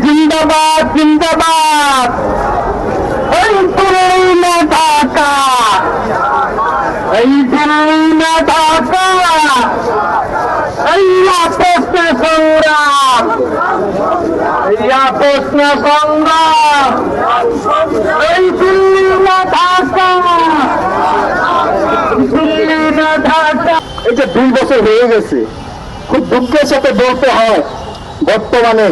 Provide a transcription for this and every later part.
জিন্দাবাদ জিন্দাবাদ। এই দিল্লি না ঢাকা, এই দিল্লি না ঢাকা, এই আপোষ না সংগ্রাম, এই আপোষ না সংগ্রাম, এই দিল্লি না ঢাকা, দিল্লি না ঢাকা। এই যে 2 বছর হয়ে গেছে, খুব দুঃখের সাথে বলতে হয় বর্তমানে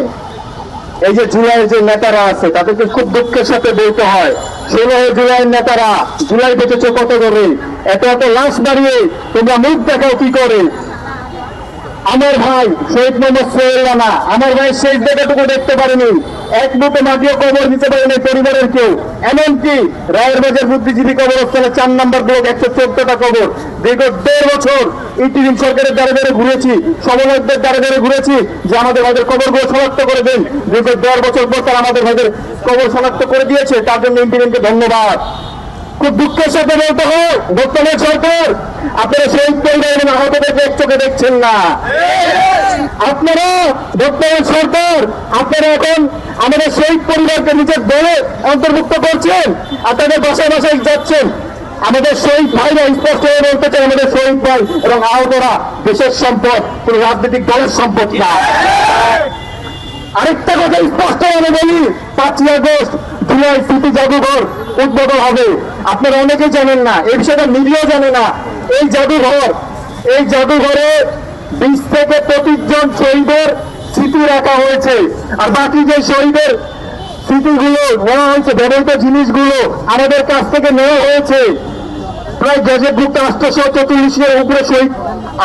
এই যে জুলাইয়ের যে নেতারা আছে তাদেরকে খুব দুঃখের সাথে বলতে হয়, 16 জুলাইয়ের নেতারা জুলাই বেঁচেছে কত করে, এত এত লাশ বাড়িয়ে তোমরা মুখ দেখাও কি করে। আমার ভাই শহীদ মোহাম্মদ সোহেল রানা, আমার ভাই শেষ জায়গাটুকু দেখতে পারেনি, এক মুঠো মাটিও কবর দিতে পারেনি পরিবারের কেউ। এমনকি রায়ের বাজার বুদ্ধিজীবী কবরস্থানে 4 নম্বর ব্লক 114টা কবর। দীর্ঘ 1.5 বছর ইটিভিন সরকারের দ্বারে দ্বারে ঘুরেছি, সমন্বয়কদের দ্বারে দ্বারে ঘুরেছি যে আমাদের ভাইদের কবরগুলো শনাক্ত করে দেন। দীর্ঘ 1.5 বছর পর তারা আমাদের ভাইদের কবর শনাক্ত করে দিয়েছে, তার জন্য ইন্টিভিনকে ধন্যবাদ। খুব দুঃখের সাথে বলতে হয় বর্তমান সরকার আপনারা শহীদ পরিবার এবং আহতদেরকে এক চোখে দেখছেন না। আপনারা বর্তমান সরকার আপনারা এখন আমাদের শহীদ পরিবারকে নিজের দলে অন্তর্ভুক্ত করছেন আর তাদের বাসায় বাসায় যাচ্ছেন। আমাদের শহীদ ভাইরা স্পষ্ট হয়ে বলতে চান আমাদের শহীদ ভাই এবং আহতরা দেশের সম্পদ, কোন রাজনৈতিক দলের সম্পদ না। আরেকটা কথা স্পষ্ট ভাবে বলি, 5ই আগস্ট জুলাই স্মৃতি জাদুঘর উদ্বোধন হবে। আপনারা অনেকেই জানেন না, এই বিষয়টা মিডিয়াও জানে না। এই জাদুঘরে 20 থেকে 25 জন শহীদের স্মৃতি রাখা হয়েছে, আর বাকি যে শহীদের স্মৃতিগুলো নেওয়া হয়েছে, ব্যবহৃত জিনিসগুলো আমাদের কাছ থেকে নেওয়া হয়েছে। প্রায় গজেটভুক্ত 844 উপরে শহীদ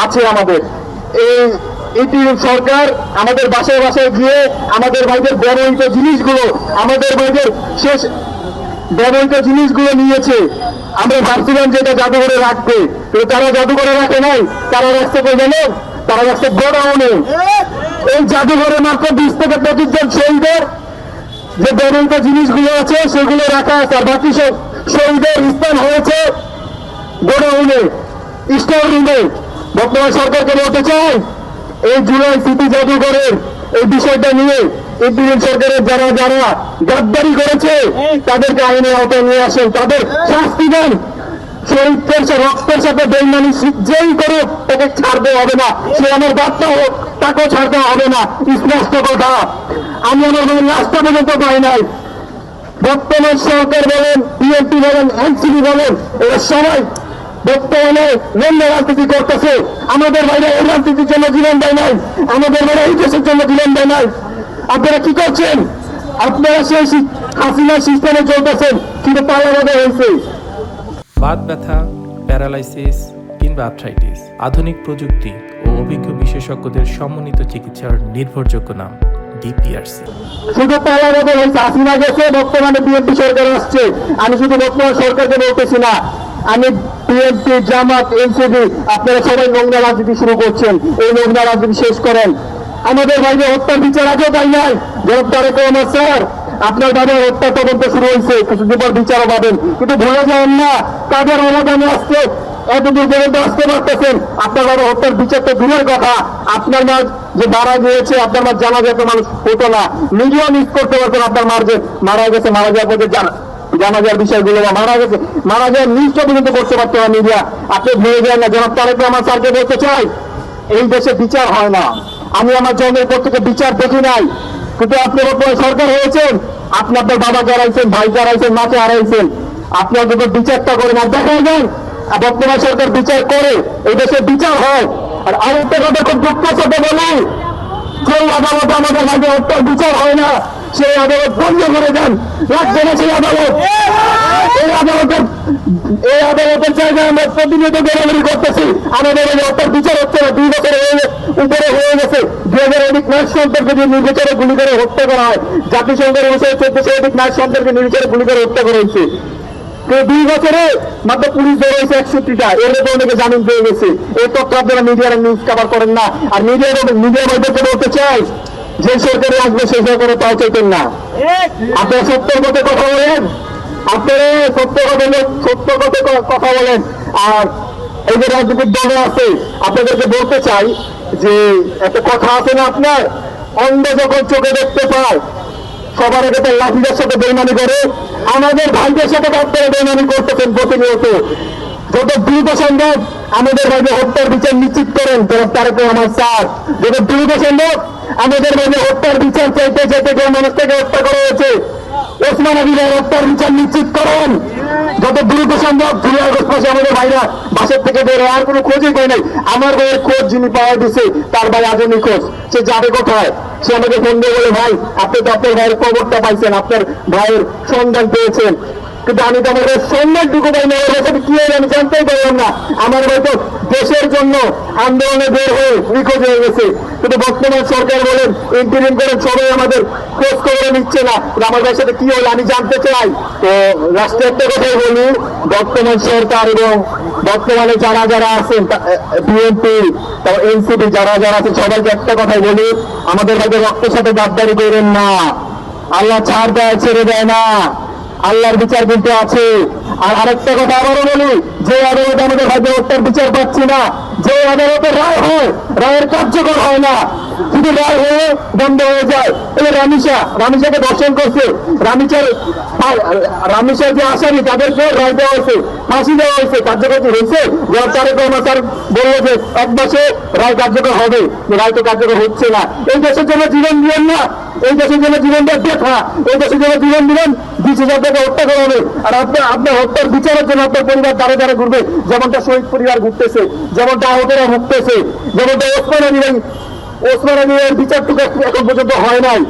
আছে আমাদের। এটি সরকার আমাদের বাসায় বাসায় গিয়ে আমাদের ভাইদের ব্যবহৃত জিনিসগুলো, আমাদের ভাইদের শেষ ব্যবহৃত জিনিসগুলো নিয়েছে। আমরা ভাবছিলাম যে এটা জাদুঘরে রাখবে, কিন্তু তারা জাদুঘরে রাখে নাই, তারা রাখতে কই জানেন, তারা রাখতে গোডাউনে। এই জাদুঘরে মাত্র 20 থেকে 25 জন শহীদের যে ব্যবহৃত জিনিসগুলো আছে সেগুলো রাখা আছে, আর বাকি সব শহীদের স্থান হয়েছে গোডাউনে, স্টোর রুমে। বর্তমান সরকারকে বলতে চাই এই জুলাই স্মৃতি জাদুঘরের এই বিষয়টা নিয়ে ইন্ডিয়ান সরকারের যারা যারা গাদ্দারি করেছে তাদেরকে আইনের আওতায় নিয়ে আসেন, তাদের শাস্তি দেন। শহীদের রক্তের সাথে বেইমানি যেই করুক তাকে ছাড়তে হবে না, সে আমার বাচ্চা হোক তাকেও ছাড়তে হবে না, স্পষ্ট কথা। আমি আমার রাস্তা পর্যন্ত পাই নাই। বর্তমান সরকার বলেন, বিএনপি বলেন, এনসিপি বলেন, এরা সবাই বর্তমানে নিম্ন রাজনীতি করতেছে। আমাদের বাইরে এই রাজনীতির জন্য জীবন দেয় নাই, আমাদের বাইরে এই দেশের জন্য জীবন দেয় নাই। আপনারা কি করছেন? আপনারা সেই হাসিনা সিস্টেমে চলতেছেন, কিন্তু পালাবাদে হয়েছে। বাত ব্যথা, প্যারালাইসিস কিংবা আর্থ্রাইটিস, আধুনিক প্রযুক্তি ও অভিজ্ঞ বিশেষজ্ঞদের সমন্বিত চিকিৎসার নির্ভরযোগ্য নাম ডিপিআরসি। শুধু পালাবাদে হয়েছে, হাসিনা গেছে, বর্তমানে বিএনপি সরকার আসছে। আমি শুধু বর্তমান সরকারকে বলতেছি না, আমি বিএনপি, জামাত, এনসিপি, আপনারা সবাই নোংরা রাজনীতি শুরু করছেন। এই নোংরা রাজনীতি শেষ করেন। আমাদের ভাইদের হত্যার বিচার আগেও পাই নাই। জনাব তারেক রহমান স্যার, আপনার ভাইদের হত্যা তদন্ত শুরু হয়েছে, কিছুদিন পর বিচারও পাবেন, কিন্তু ভুলে যান না তাদের অবদানে আসছে এতদূর পর্যন্ত আসতে পারতেছেন। আপনার ভাইদের হত্যার বিচার তো দূরের কথা, আপনার মা যে মারা গিয়েছে, আপনার মা জানা যেত মানুষ হতো না, মিডিয়া মিস করতে পারতেন আপনার মার যে মারা গেছে, মারা যাওয়ার পর জানা যাওয়ার বিষয়গুলো বা মারা গেছে, মারা যাওয়ার নিশ্চয় পর্যন্ত করতে পারতো না মিডিয়া। আপনি ভুলে যান না। জনাব তারেক রহমান স্যারকে বলতে চাই, এই দেশে বিচার হয় না। আমি আমার জন্মের পর থেকে বিচার দেখি নাই, কিন্তু আপনি বর্তমানে সরকার হয়েছেন, আপনি আপনার বাবাকে হারাইছেন, ভাইকে হারাইছেন, মাকে হারাইছেন। আপনি অন্তত বিচারটা করেন, আর দেখা যায় বর্তমান সরকার বিচার করে, এই দেশে বিচার হয়। আর আরেকটা কথা খুব দুঃখের সাথে বলি, সেই আদালত আমাদের ভাইকে হত্যার বিচার হয় না, সেই আদালত বন্ধ করে দেন, রাখবে না সেই আদালত। এই আদালতের জায়গায় আমরা প্রতিনিয়ত বেরাবেরি করতেছি, আমাদের এই হত্যার বিচার হচ্ছে না। 2 বছর উপরে হয়ে গেছে। 2000 অধিক নারী সন্তানকে যে নির্বিচারে গুলি করে হত্যা করা হয়, জাতিসংঘের অনুসারে 1400 অধিক নারী সন্তানকে নির্বিচারে গুলি করে হত্যা করা হয়েছে। 2 বছরে মাত্র পুলিশ ধরে হয়েছে 61টা, এর মধ্যে অনেকে জামিন পেয়ে গেছে। এই তথ্য আপনারা মিডিয়ার নিউজ কভার করেন না। আর মিডিয়ার মধ্যে বলতে চাই, যে সরকারে আসবে সেই সরকারে তাও চাইতেন না। আপনারা সত্যের মধ্যে কথা বলেন, আপনারা সত্য কথা বলেন। আর এই যে রাজনৈতিক দল আছে, আপনাদেরকে বলতে চাই যে একটা কথা আছে না আপনার, অন্ধ যখন চোখে দেখতে পায় সবার আগে তার লাঠিদের সাথে বেইমানি করে, আমাদের ভাইদের সাথে আপনারা বেইমানি করতেছেন প্রতিনিয়ত। যত দ্রুত সম্ভব আমাদের ভাইদের হত্যার বিচার নিশ্চিত করেন তারেক রহমান স্যার। যত দ্রুত সম্ভব আমাদের ভাইদের হত্যার বিচার চাইতে চাইতে যে মানুষটাকে হত্যা করা হয়েছে ওসমান আলীর হত্যার বিচার নিশ্চিত করেন যত দ্রুত সম্ভব। 2 আগস্ট মাসে আমাদের ভাইরা বাসের থেকে বেরো, আর কোনো খোঁজই পাই নাই। আমার ভাইয়ের খোঁজ যিনি পাওয়া দিছে তার ভাই আজমি খোঁজ, সে যাবে কোথায়? সে আমাকে ফোন দিয়ে বলে, ভাই আপনি তো আপনার ভাইয়ের খবরটা পাইছেন, আপনার ভাইয়ের সন্ধান পেয়েছেন, কিন্তু আমি তো আমার সম্মানটুকু পাই না, কি হয়ে আমি জানতেই পারলাম না। আমার ভাই তো দেশের জন্য আন্দোলনে বের হয়ে নিখোঁজ হয়ে গেছে, কিন্তু বর্তমান সরকার বলেন ইন্টারিম করেন, সবাই আমাদের খোঁজ খবর নিচ্ছে না। আমার ভাইয়ের সাথে কি হলো আমি জানতে চাই। তো রাষ্ট্রের একটা কথাই বলি, বর্তমান সরকার এবং বর্তমানে যারা যারা আছেন বিএনপি এনসিপি যারা যারা আছেন সবাইকে একটা কথাই বলি, আমাদের ভাইকে রক্তের সাথে গাদ্দারি করেন না। আল্লাহ ছাড় দেয়, ছেড়ে দেয় না, আল্লাহর বিচার কিন্তু আছে। আর আরেকটা কথা আবারও বলি, যে আদালতে আমাদের ভাইকে হত্যার বিচার পাচ্ছি না, যে আদালতে রায় হয় রায়ের কার্যকর হয় না, শুধু রায় হয়ে বন্ধ হয়ে যায়। এই রামিসাকে ধর্ষণ করছে, রামিসার যে আসামি তাদেরকে রায় দেওয়া হয়েছে, ফাঁসি দেওয়া হয়েছে, কার্যকর হয়েছে। তারেক রহমান স্যার বললো যে 1 মাসে রায় কার্যকর হবে, রায় তো কার্যকর হচ্ছে না। এই দেশের জন্য জীবন দিলেন না, এই দেশের জন্য জীবন দেওয়ার দেখা, এই দেশের জন্য জীবন দিলেন 20,000 টাকা হত্যা করা হবে। আর আপনার হত্যার বিচারের জন্য আপনার পরিবার দ্বারা দ্বারা ঘুরবে, যেমনটা শহীদ পরিবার ঘুরতেছে, যেমনটা আহতরা ভুগতেছে, যেমনটা ওসমান আলীর বিচারটুকু এখন পর্যন্ত হয় নাই।